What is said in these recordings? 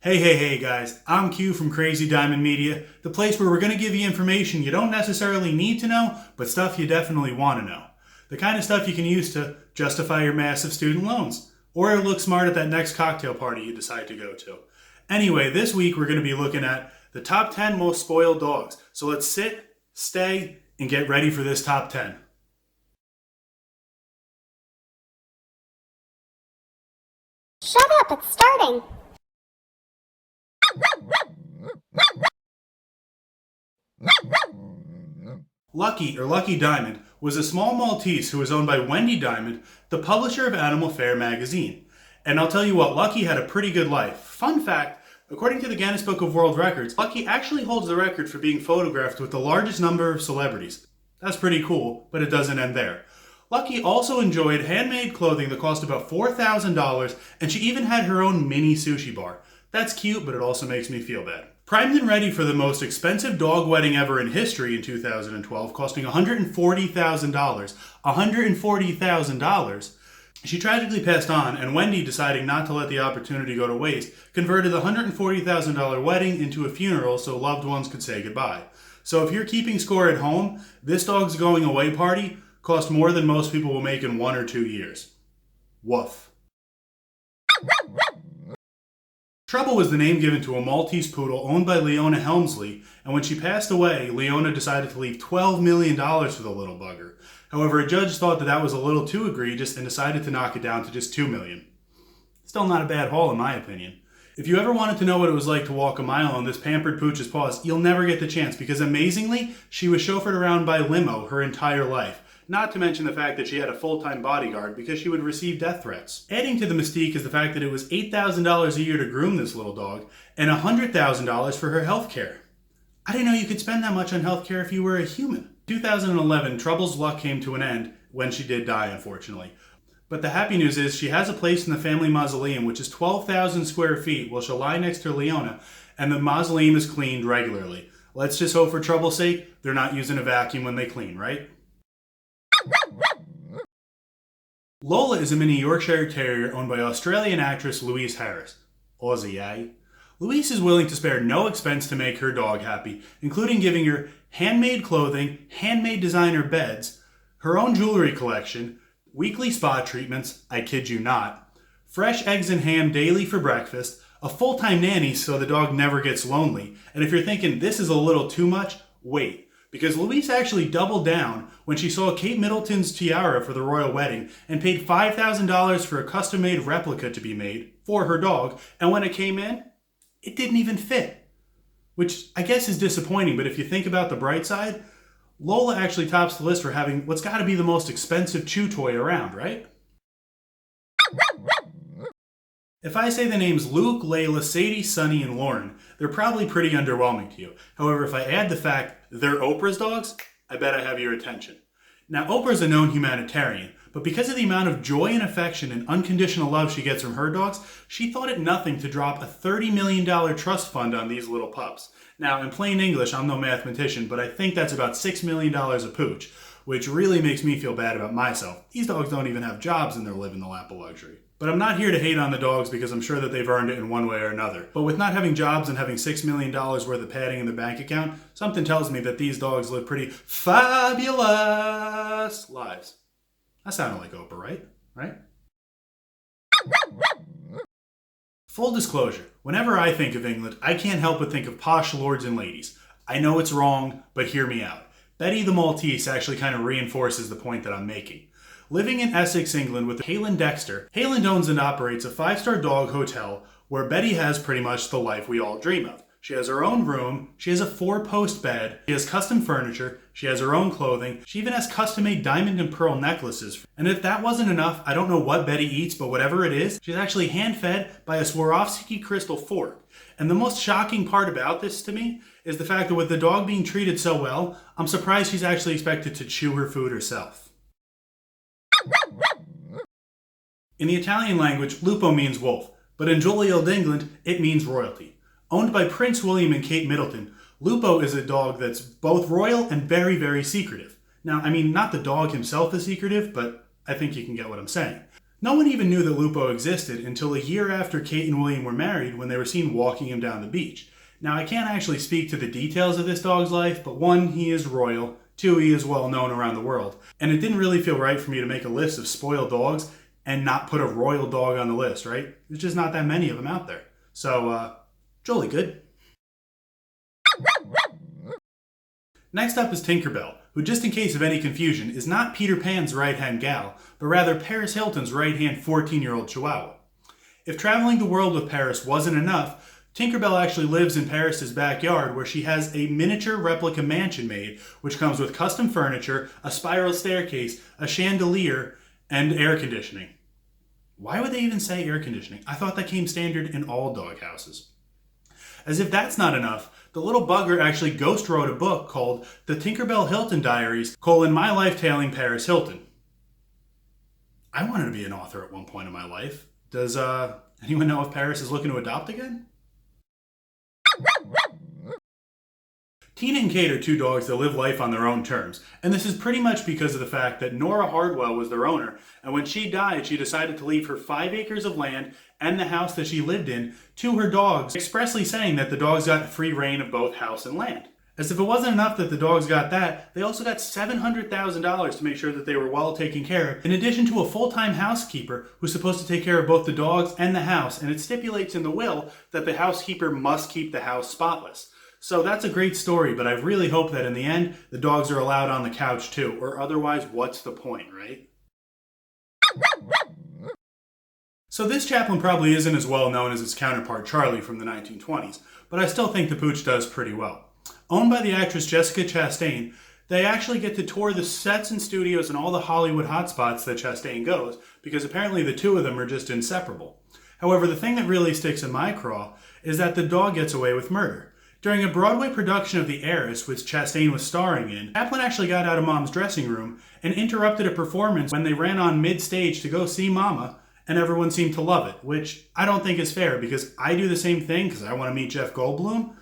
Hey guys, I'm Q from Crazy Diamond Media, the place where we're going to give you information you don't necessarily need to know, but stuff you definitely want to know. The kind of stuff you can use to justify your massive student loans, or look smart at that next cocktail party you decide to go to. Anyway, this week we're going to be looking at the top 10 most spoiled dogs. So let's sit, stay, and get ready for this top 10. Shut up, it's starting. Lucky, or Lucky Diamond, was a small Maltese who was owned by Wendy Diamond, the publisher of Animal Fair magazine. And I'll tell you what, Lucky had a pretty good life. Fun fact, according to the Guinness Book of World Records, Lucky actually holds the record for being photographed with the largest number of celebrities. That's pretty cool, but it doesn't end there. Lucky also enjoyed handmade clothing that cost about $4,000, and she even had her own mini sushi bar. That's cute, but it also makes me feel bad. Primed and ready for the most expensive dog wedding ever in history in 2012, costing $140,000. $140,000. She tragically passed on, and Wendy, deciding not to let the opportunity go to waste, converted the $140,000 wedding into a funeral so loved ones could say goodbye. So if you're keeping score at home, this dog's going away party cost more than most people will make in 1 or 2 years. Woof. Trouble was the name given to a Maltese poodle owned by Leona Helmsley, and when she passed away, Leona decided to leave $12 million for the little bugger. However, a judge thought that was a little too egregious and decided to knock it down to just $2 million. Still not a bad haul in my opinion. If you ever wanted to know what it was like to walk a mile on this pampered pooch's paws, you'll never get the chance because amazingly, she was chauffeured around by limo her entire life. Not to mention the fact that she had a full-time bodyguard because she would receive death threats. Adding to the mystique is the fact that it was $8,000 a year to groom this little dog and $100,000 for her health care. I didn't know you could spend that much on health care if you were a human. 2011, Trouble's luck came to an end when she did die, unfortunately. But the happy news is she has a place in the family mausoleum, which is 12,000 square feet, where she'll lie next to Leona, and the mausoleum is cleaned regularly. Let's just hope for Trouble's sake, they're not using a vacuum when they clean, right? Lola is a mini Yorkshire Terrier owned by Australian actress Louise Harris. Aussie, eh? Louise is willing to spare no expense to make her dog happy, including giving her handmade clothing, handmade designer beds, her own jewelry collection, weekly spa treatments, I kid you not, fresh eggs and ham daily for breakfast, a full-time nanny so the dog never gets lonely, and if you're thinking this is a little too much, wait. Because Louise actually doubled down when she saw Kate Middleton's tiara for the royal wedding and paid $5,000 for a custom-made replica to be made for her dog, and when it came in, it didn't even fit. Which I guess is disappointing, but if you think about the bright side, Lola actually tops the list for having what's got to be the most expensive chew toy around, right? If I say the names Luke, Layla, Sadie, Sunny, and Lauren, they're probably pretty underwhelming to you. However, if I add the fact they're Oprah's dogs, I bet I have your attention. Now, Oprah's a known humanitarian, but because of the amount of joy and affection and unconditional love she gets from her dogs, she thought it nothing to drop a $30 million trust fund on these little pups. Now, in plain English, I'm no mathematician, but I think that's about $6 million a pooch, which really makes me feel bad about myself. These dogs don't even have jobs and they're living the lap of luxury. But I'm not here to hate on the dogs because I'm sure that they've earned it in one way or another. But with not having jobs and having $6 million worth of padding in their bank account, something tells me that these dogs live pretty fabulous lives. That sounded like Oprah, right? Full disclosure, whenever I think of England, I can't help but think of posh lords and ladies. I know it's wrong, but hear me out. Betty the Maltese actually kind of reinforces the point that I'm making. Living in Essex, England with Halen Dexter, Halen owns and operates a 5-star dog hotel where Betty has pretty much the life we all dream of. She has her own room, she has a 4-post bed, she has custom furniture, she has her own clothing, she even has custom-made diamond and pearl necklaces. And if that wasn't enough, I don't know what Betty eats, but whatever it is, she's actually hand-fed by a Swarovski crystal fork. And the most shocking part about this to me is the fact that with the dog being treated so well, I'm surprised she's actually expected to chew her food herself. In the Italian language, Lupo means wolf, but in jolly old England, it means royalty. Owned by Prince William and Kate Middleton, Lupo is a dog that's both royal and very, very secretive. Now, I mean, not the dog himself is secretive, but I think you can get what I'm saying. No one even knew that Lupo existed until a year after Kate and William were married when they were seen walking him down the beach. Now, I can't actually speak to the details of this dog's life, but one, he is royal, two, he is well known around the world, and it didn't really feel right for me to make a list of spoiled dogs and not put a royal dog on the list, right? There's just not that many of them out there. So, jolly good. Next up is Tinkerbell, who, just in case of any confusion, is not Peter Pan's right-hand gal, but rather Paris Hilton's right-hand 14-year-old Chihuahua. If traveling the world with Paris wasn't enough, Tinkerbell actually lives in Paris's backyard, where she has a miniature replica mansion made, which comes with custom furniture, a spiral staircase, a chandelier, and air conditioning. Why would they even say air conditioning? I thought that came standard in all dog houses. As if that's not enough, the little bugger actually ghost wrote a book called The Tinkerbell Hilton Diaries, My Life Tailing Paris Hilton. I wanted to be an author at one point in my life. Does anyone know if Paris is looking to adopt again? Tina and Kate are two dogs that live life on their own terms, and this is pretty much because of the fact that Nora Hardwell was their owner, and when she died, she decided to leave her 5 acres of land and the house that she lived in to her dogs, expressly saying that the dogs got free reign of both house and land. As if it wasn't enough that the dogs got that, they also got $700,000 to make sure that they were well taken care of, in addition to a full-time housekeeper who's supposed to take care of both the dogs and the house, and it stipulates in the will that the housekeeper must keep the house spotless. So that's a great story, but I really hope that in the end, the dogs are allowed on the couch too, or otherwise, what's the point, right? So this chaplain probably isn't as well known as its counterpart Charlie from the 1920s, but I still think the pooch does pretty well. Owned by the actress Jessica Chastain, they actually get to tour the sets and studios and all the Hollywood hotspots that Chastain goes, because apparently the two of them are just inseparable. However, the thing that really sticks in my craw is that the dog gets away with murder. During a Broadway production of The Heiress, which Chastain was starring in, Chaplin actually got out of Mom's dressing room and interrupted a performance when they ran on mid-stage to go see Mama, and everyone seemed to love it, which I don't think is fair because I do the same thing because I want to meet Jeff Goldblum,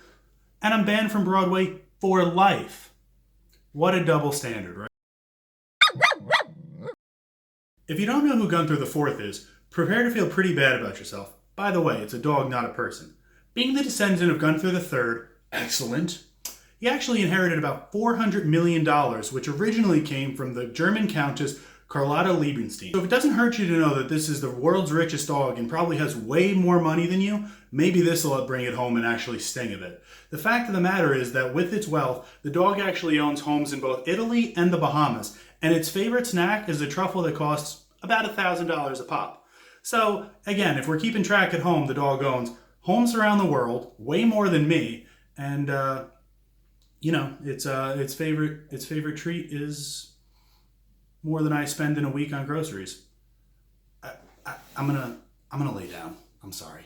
and I'm banned from Broadway for life. What a double standard, right? If you don't know who Gunther the Fourth is, prepare to feel pretty bad about yourself. By the way, it's a dog, not a person. Being the descendant of Gunther III, excellent, he actually inherited about $400 million, which originally came from the German Countess Carlotta Liebenstein. So if it doesn't hurt you to know that this is the world's richest dog and probably has way more money than you, maybe this will bring it home and actually sting a bit. The fact of the matter is that with its wealth, the dog actually owns homes in both Italy and the Bahamas, and its favorite snack is a truffle that costs about $1,000 a pop. So again, if we're keeping track at home, the dog owns homes around the world, way more than me, and its favorite treat is more than I spend in a week on groceries. I'm gonna lay down. I'm sorry.